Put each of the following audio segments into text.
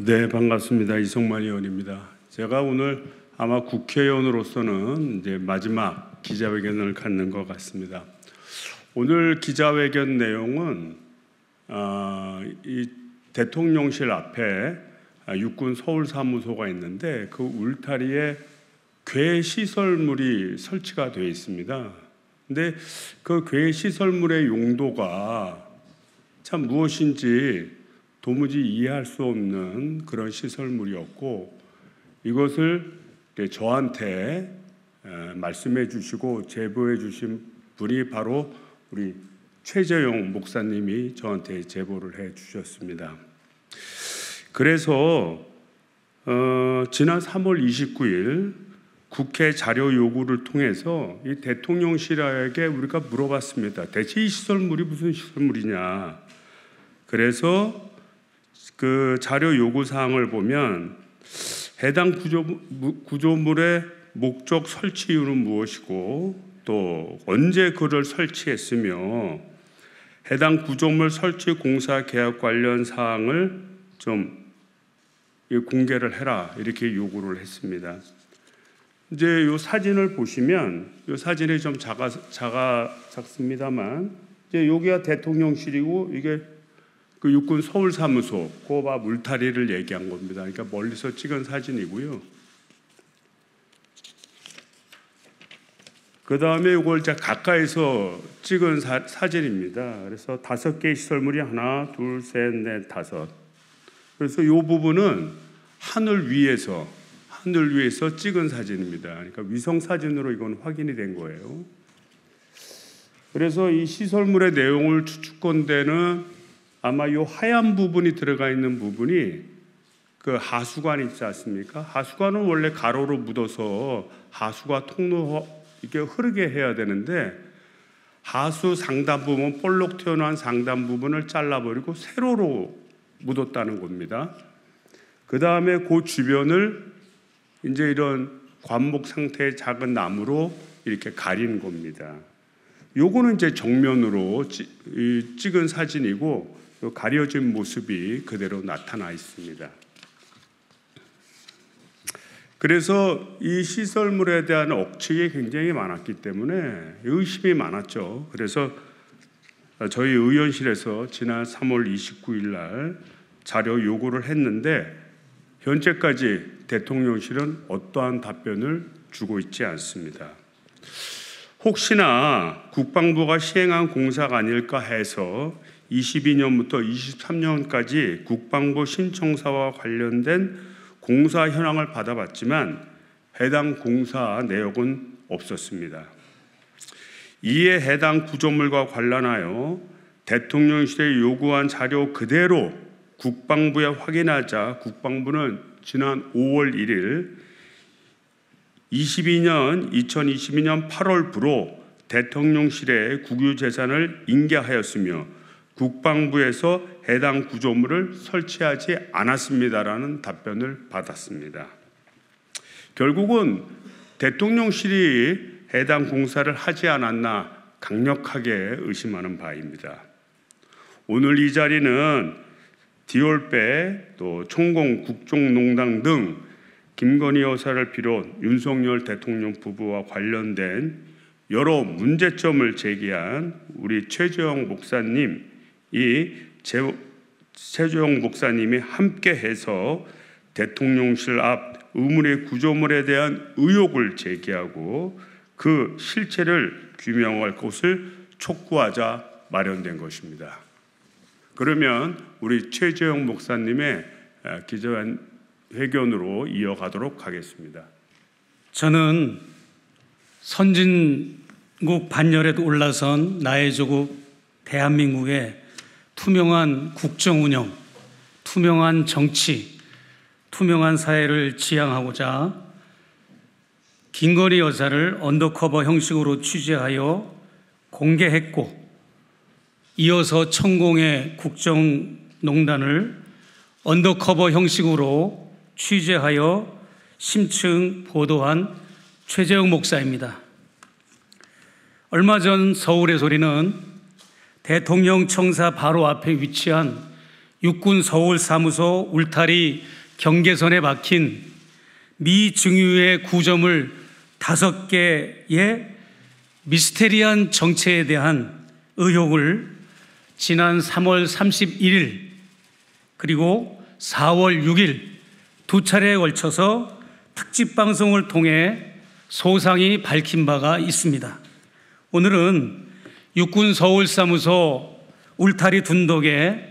네, 반갑습니다. 이성만 의원입니다. 제가 오늘 아마 국회의원으로서는 이제 마지막 기자회견을 갖는 것 같습니다. 오늘 기자회견 내용은 이 대통령실 앞에 육군 서울사무소가 있는데 그 울타리에 괴 시설물이 설치가 되어 있습니다. 근데 그 괴 시설물의 용도가 참 무엇인지 도무지 이해할 수 없는 그런 시설물이었고, 이것을 저한테 말씀해 주시고 제보해 주신 분이 바로 우리 최재형 목사님이 저한테 제보를 해 주셨습니다. 그래서 지난 3월 29일 국회 자료 요구를 통해서 이 대통령실에게 우리가 물어봤습니다. 대체 이 시설물이 무슨 시설물이냐. 그래서 그 자료 요구 사항을 보면 해당 구조물의 목적 설치 이유는 무엇이고 또 언제 그를 설치했으며 해당 구조물 설치 공사 계약 관련 사항을 좀 공개를 해라 이렇게 요구를 했습니다. 이제 이 사진을 보시면 이 사진이 좀 작습니다만 이제 여기가 대통령실이고 이게 그 육군 서울사무소 고압 울타리를 얘기한 겁니다. 그러니까 멀리서 찍은 사진이고요. 그 다음에 이걸 이제 가까이서 찍은 사진입니다. 그래서 5개의 시설물이 하나, 둘, 셋, 넷, 5. 그래서 이 부분은 하늘 위에서 찍은 사진입니다. 그러니까 위성 사진으로 이건 확인이 된 거예요. 그래서 이 시설물의 내용을 추측건대는 아마 이 하얀 부분이 들어가 있는 부분이 그 하수관 있지 않습니까? 하수관은 원래 가로로 묻어서 하수가 통로 이렇게 흐르게 해야 되는데 하수 상단 부분, 볼록 튀어나온 상단 부분을 잘라버리고 세로로 묻었다는 겁니다. 그 다음에 그 주변을 이제 이런 관목 상태의 작은 나무로 이렇게 가린 겁니다. 요거는 이제 정면으로 찍은 사진이고 가려진 모습이 그대로 나타나 있습니다. 그래서 이 시설물에 대한 억측이 굉장히 많았기 때문에 의심이 많았죠. 그래서 저희 의원실에서 지난 3월 29일 날 자료 요구를 했는데 현재까지 대통령실은 어떠한 답변을 주고 있지 않습니다. 혹시나 국방부가 시행한 공사가 아닐까 해서 22년부터 23년까지 국방부 신청사와 관련된 공사 현황을 받아봤지만 해당 공사 내역은 없었습니다. 이에 해당 구조물과 관련하여 대통령실에 요구한 자료 그대로 국방부에 확인하자 국방부는 지난 5월 1일 2022년 8월부로 대통령실에 국유재산을 인계하였으며 국방부에서 해당 구조물을 설치하지 않았습니다라는 답변을 받았습니다. 결국은 대통령실이 해당 공사를 하지 않았나 강력하게 의심하는 바입니다. 오늘 이 자리는 디올배 또 총공 국정농단 등 김건희 여사를 비롯 윤석열 대통령 부부와 관련된 여러 문제점을 제기한 우리 최재형 목사님이 함께해서 대통령실 앞 의문의 구조물에 대한 의혹을 제기하고 그 실체를 규명할 것을 촉구하자 마련된 것입니다. 그러면 우리 최재형 목사님의 기자회견으로 이어가도록 하겠습니다. 저는 선진국 반열에 올라선 나의 조국 대한민국의 투명한 국정 운영, 투명한 정치, 투명한 사회를 지향하고자 김건희 여사를 언더커버 형식으로 취재하여 공개했고 이어서 천공의 국정농단을 언더커버 형식으로 취재하여 심층 보도한 최재형 목사입니다. 얼마 전 서울의 소리는 대통령 청사 바로 앞에 위치한 육군 서울사무소 울타리 경계선에 박힌 미 증유의 구조물 5개의 미스테리한 정체에 대한 의혹을 지난 3월 31일 그리고 4월 6일 두 차례에 걸쳐서 특집 방송을 통해 소상히 밝힌 바가 있습니다. 오늘은 육군 서울사무소 울타리 둔덕에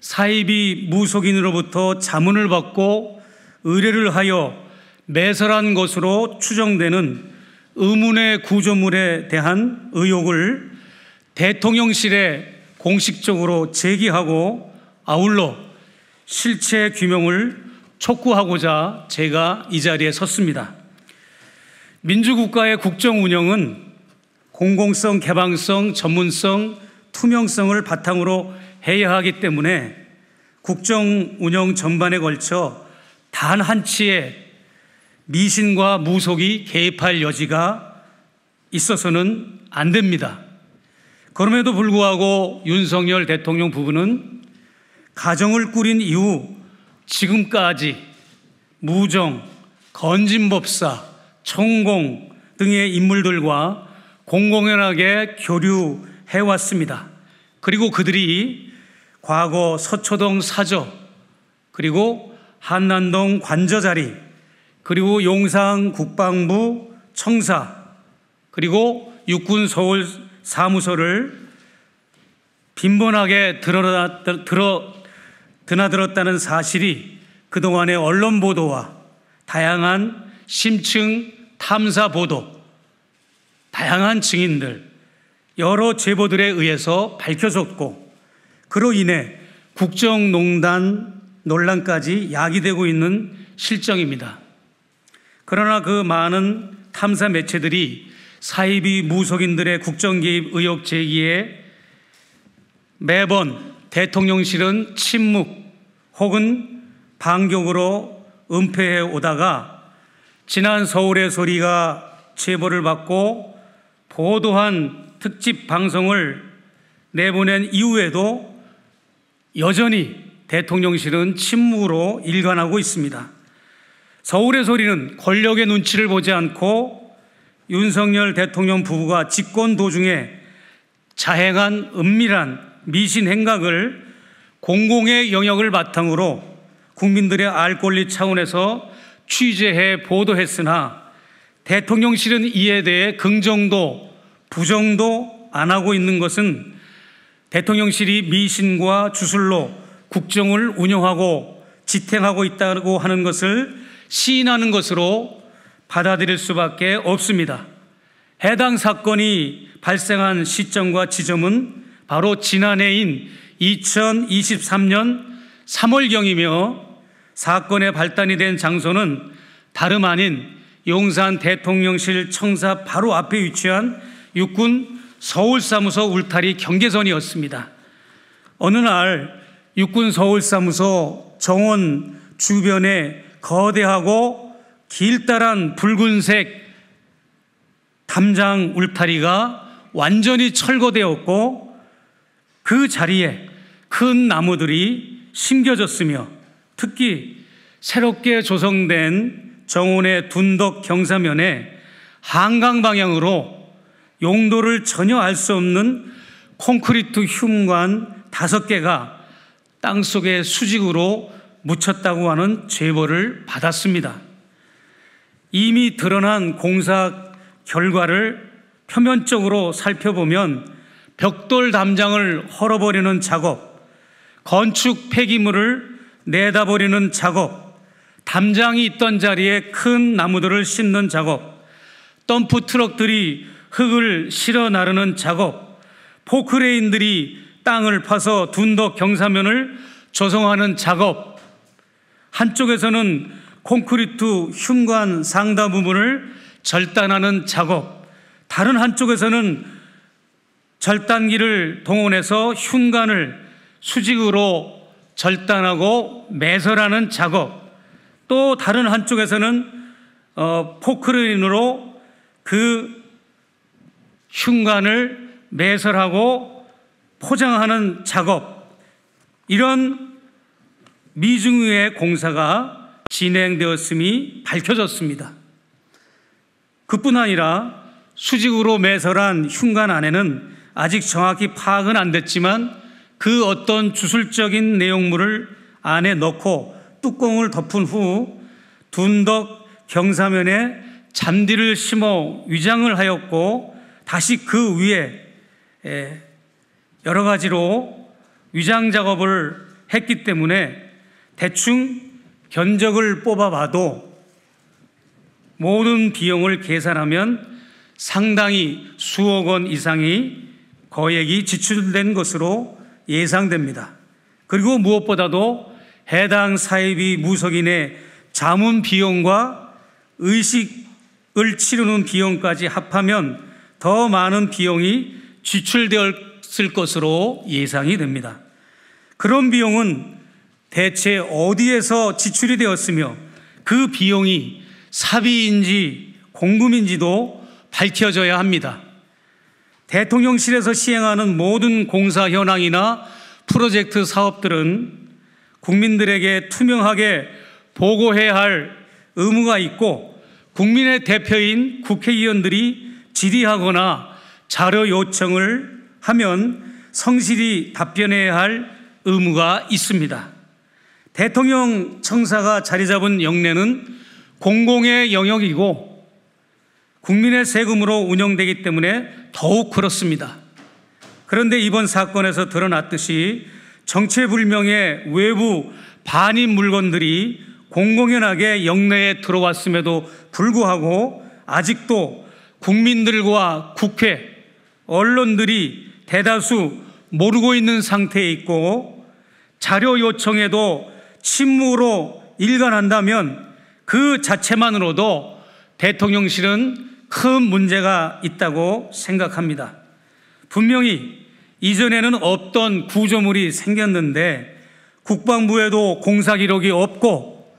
사이비 무속인으로부터 자문을 받고 의뢰를 하여 매설한 것으로 추정되는 의문의 구조물에 대한 의혹을 대통령실에 공식적으로 제기하고 아울러 실체 규명을 촉구하고자 제가 이 자리에 섰습니다. 민주국가의 국정 운영은 공공성, 개방성, 전문성, 투명성을 바탕으로 해야 하기 때문에 국정 운영 전반에 걸쳐 단 한치의 미신과 무속이 개입할 여지가 있어서는 안 됩니다. 그럼에도 불구하고 윤석열 대통령 부부는 가정을 꾸린 이후 지금까지 무정, 건진법사, 천공 등의 인물들과 공공연하게 교류해왔습니다. 그리고 그들이 과거 서초동 사저, 그리고 한남동 관저자리, 그리고 용산 국방부 청사, 그리고 육군 서울 사무소를 빈번하게 드나들었다는 사실이 그동안의 언론 보도와 다양한 심층 탐사 보도, 다양한 증인들, 여러 제보들에 의해서 밝혀졌고 그로 인해 국정농단 논란까지 야기되고 있는 실정입니다. 그러나 그 많은 탐사 매체들이 사이비 무속인들의 국정 개입 의혹 제기에 매번 대통령실은 침묵 혹은 반격으로 은폐해 오다가 지난 서울의 소리가 제보를 받고 보도한 특집 방송을 내보낸 이후에도 여전히 대통령실은 침묵으로 일관하고 있습니다. 서울의 소리는 권력의 눈치를 보지 않고 윤석열 대통령 부부가 집권 도중에 자행한 은밀한 미신 행각을 공공의 영역을 바탕으로 국민들의 알 권리 차원에서 취재해 보도했으나 대통령실은 이에 대해 긍정도 부정도 안 하고 있는 것은 대통령실이 미신과 주술로 국정을 운영하고 지탱하고 있다고 하는 것을 시인하는 것으로 받아들일 수밖에 없습니다. 해당 사건이 발생한 시점과 지점은 바로 지난해인 2023년 3월경이며 사건의 발단이 된 장소는 다름 아닌 용산 대통령실 청사 바로 앞에 위치한 육군 서울사무소 울타리 경계선이었습니다. 어느 날 육군 서울사무소 정원 주변에 거대하고 길다란 붉은색 담장 울타리가 완전히 철거되었고 그 자리에 큰 나무들이 심겨졌으며 특히 새롭게 조성된 정원의 둔덕 경사면에 한강 방향으로 용도를 전혀 알 수 없는 콘크리트 흉관 5개가 땅속에 수직으로 묻혔다고 하는 제보를 받았습니다. 이미 드러난 공사 결과를 표면적으로 살펴보면 벽돌 담장을 헐어버리는 작업, 건축 폐기물을 내다버리는 작업, 담장이 있던 자리에 큰 나무들을 심는 작업, 덤프 트럭들이 흙을 실어 나르는 작업, 포크레인들이 땅을 파서 둔덕 경사면을 조성하는 작업, 한쪽에서는 콘크리트 흉관 상다 부분을 절단하는 작업, 다른 한쪽에서는 절단기를 동원해서 흉관을 수직으로 절단하고 매설하는 작업, 또 다른 한쪽에서는 포크레인으로 그 흉관을 매설하고 포장하는 작업, 이런 미중유의 공사가 진행되었음이 밝혀졌습니다. 그뿐 아니라 수직으로 매설한 흉관 안에는 아직 정확히 파악은 안 됐지만 그 어떤 주술적인 내용물을 안에 넣고 뚜껑을 덮은 후 둔덕 경사면에 잔디를 심어 위장을 하였고 다시 그 위에 여러 가지로 위장 작업을 했기 때문에 대충 견적을 뽑아봐도 모든 비용을 계산하면 상당히 수억 원 이상의 거액이 지출된 것으로 예상됩니다. 그리고 무엇보다도 해당 사이비 무속인의 자문 비용과 의식을 치르는 비용까지 합하면 더 많은 비용이 지출되었을 것으로 예상이 됩니다. 그런 비용은 대체 어디에서 지출이 되었으며 그 비용이 사비인지 공금인지도 밝혀져야 합니다. 대통령실에서 시행하는 모든 공사 현황이나 프로젝트 사업들은 국민들에게 투명하게 보고해야 할 의무가 있고 국민의 대표인 국회의원들이 질의하거나 자료 요청을 하면 성실히 답변해야 할 의무가 있습니다. 대통령 청사가 자리 잡은 영내는 공공의 영역이고 국민의 세금으로 운영되기 때문에 더욱 그렇습니다. 그런데 이번 사건에서 드러났듯이 정체불명의 외부 반입 물건들이 공공연하게 영내에 들어왔음에도 불구하고 아직도 국민들과 국회, 언론들이 대다수 모르고 있는 상태에 있고 자료 요청에도 침묵으로 일관한다면 그 자체만으로도 대통령실은 큰 문제가 있다고 생각합니다. 분명히 이전에는 없던 구조물이 생겼는데 국방부에도 공사 기록이 없고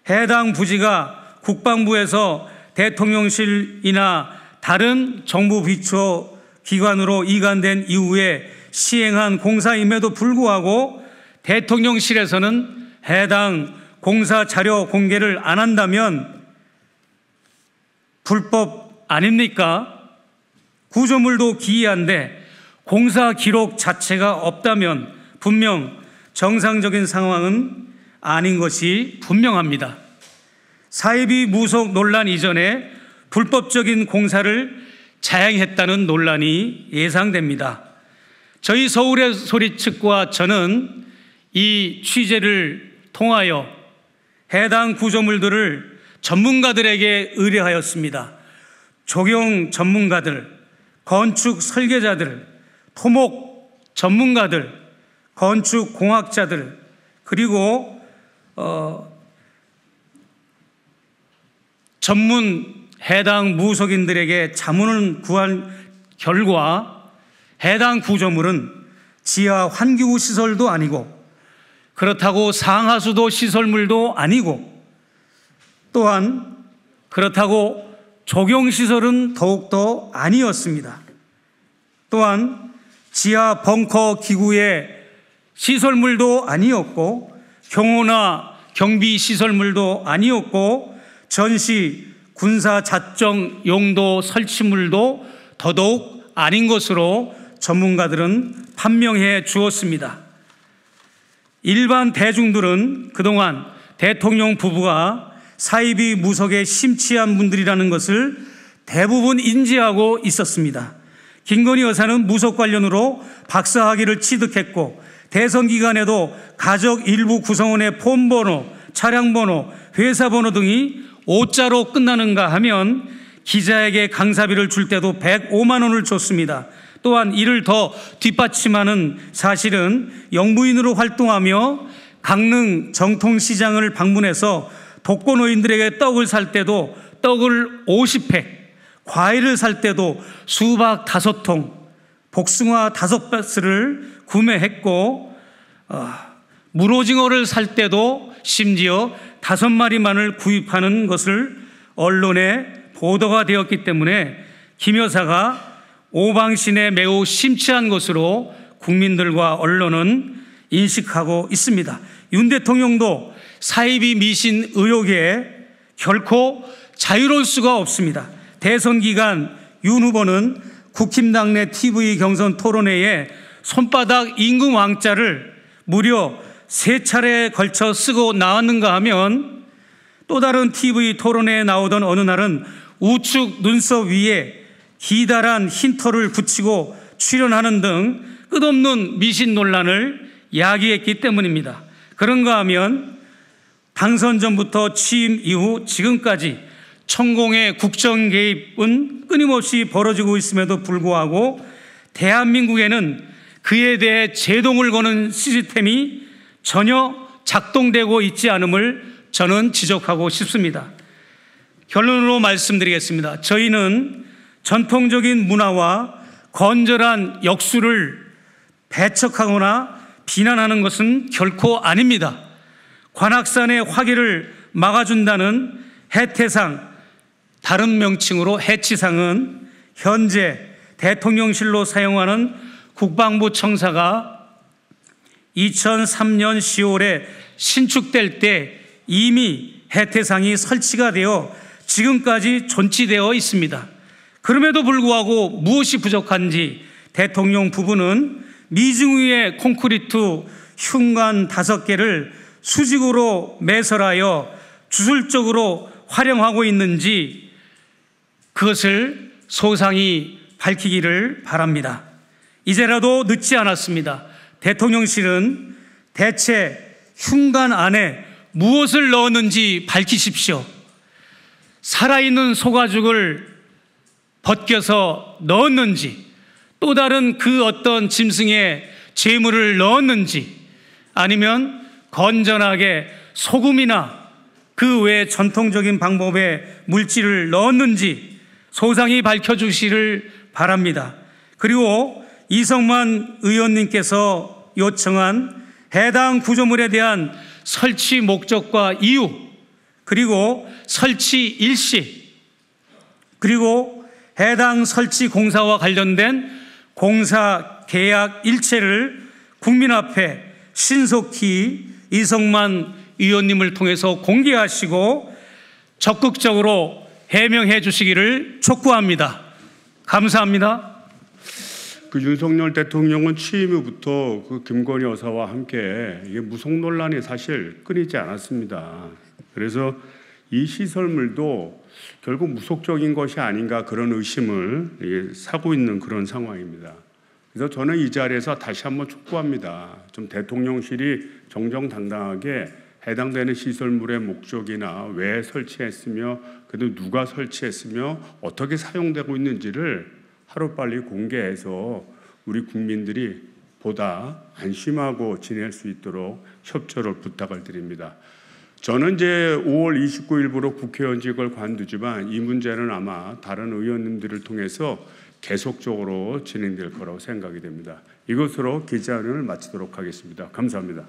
해당 부지가 국방부에서 대통령실이나 다른 정부 비처 기관으로 이관된 이후에 시행한 공사임에도 불구하고 대통령실에서는 해당 공사 자료 공개를 안 한다면 불법 아닙니까? 구조물도 기이한데 공사 기록 자체가 없다면 분명 정상적인 상황은 아닌 것이 분명합니다. 사이비 무속 논란 이전에 불법적인 공사를 자행했다는 논란이 예상됩니다. 저희 서울의 소리 측과 저는 이 취재를 통하여 해당 구조물들을 전문가들에게 의뢰하였습니다. 조경 전문가들, 건축 설계자들, 토목 전문가들, 건축 공학자들, 그리고 전문 해당 무속인들에게 자문을 구한 결과 해당 구조물은 지하 환기구 시설도 아니고 그렇다고 상하수도 시설물도 아니고 또한 그렇다고 조경시설은 더욱더 아니었습니다. 또한 지하 벙커 기구의 시설물도 아니었고 경호나 경비 시설물도 아니었고 전시 군사 자정 용도 설치물도 더더욱 아닌 것으로 전문가들은 판명해 주었습니다. 일반 대중들은 그동안 대통령 부부가 사이비 무속에 심취한 분들이라는 것을 대부분 인지하고 있었습니다. 김건희 여사는 무속 관련으로 박사학위를 취득했고 대선 기간에도 가족 일부 구성원의 폰번호, 차량번호, 회사번호 등이 5자로 끝나는가 하면 기자에게 강사비를 줄 때도 105만 원을 줬습니다. 또한 이를 더 뒷받침하는 사실은 영부인으로 활동하며 강릉 정통시장을 방문해서 독거노인들에게 떡을 살 때도 떡을 50팩, 과일을 살 때도 수박 5통, 복숭아 5박스를 구매했고 물오징어를 살 때도 심지어 5마리만을 구입하는 것을 언론에 보도가 되었기 때문에 김 여사가 오방신에 매우 심취한 것으로 국민들과 언론은 인식하고 있습니다. 윤 대통령도 사이비 미신 의혹에 결코 자유로울 수가 없습니다. 대선 기간 윤 후보는 국힘당 내 TV 경선 토론회에 손바닥 임금 왕자를 무려 3차례에 걸쳐 쓰고 나왔는가 하면, 또 다른 TV 토론회에 나오던 어느 날은 우측 눈썹 위에 기다란 흰 털을 붙이고 출연하는 등 끝없는 미신 논란을 야기했기 때문입니다. 그런가 하면 당선 전부터 취임 이후 지금까지 천공의 국정 개입은 끊임없이 벌어지고 있음에도 불구하고 대한민국에는 그에 대해 제동을 거는 시스템이 전혀 작동되고 있지 않음을 저는 지적하고 싶습니다. 결론으로 말씀드리겠습니다. 저희는 전통적인 문화와 건전한 역수를 배척하거나 비난하는 것은 결코 아닙니다. 관악산의 화기를 막아준다는 해태상, 다른 명칭으로 해치상은 현재 대통령실로 사용하는 국방부 청사가 2003년 10월에 신축될 때 이미 해태상이 설치가 되어 지금까지 존치되어 있습니다. 그럼에도 불구하고 무엇이 부족한지 대통령 부부는 미증 위에 콘크리트 흉관 5개를 수직으로 매설하여 주술적으로 활용하고 있는지 그것을 소상히 밝히기를 바랍니다. 이제라도 늦지 않았습니다. 대통령실은 대체 흉관 안에 무엇을 넣었는지 밝히십시오. 살아있는 소가죽을 벗겨서 넣었는지, 또 다른 그 어떤 짐승의 제물을 넣었는지, 아니면 건전하게 소금이나 그 외 전통적인 방법의 물질을 넣었는지 소상히 밝혀주시기를 바랍니다. 그리고 이성만 의원님께서 요청한 해당 구조물에 대한 설치 목적과 이유, 그리고 설치 일시, 그리고 해당 설치 공사와 관련된 공사 계약 일체를 국민 앞에 신속히 이성만 의원님을 통해서 공개하시고 적극적으로 해명해 주시기를 촉구합니다. 감사합니다. 윤석열 대통령은 취임 후부터 김건희 여사와 함께 이게 무속 논란이 사실 끊이지 않았습니다. 그래서 이 시설물도 결국 무속적인 것이 아닌가 그런 의심을 사고 있는 그런 상황입니다. 그래서 저는 이 자리에서 다시 한번 촉구합니다. 좀 대통령실이 정정당당하게 해당되는 시설물의 목적이나 왜 설치했으며 그래도 누가 설치했으며 어떻게 사용되고 있는지를 하루빨리 공개해서 우리 국민들이 보다 안심하고 지낼 수 있도록 협조를 부탁을 드립니다. 저는 이제 5월 29일부로 국회의원직을 관두지만 이 문제는 아마 다른 의원님들을 통해서 계속적으로 진행될 거라고 생각이 됩니다. 이것으로 기자회견을 마치도록 하겠습니다. 감사합니다.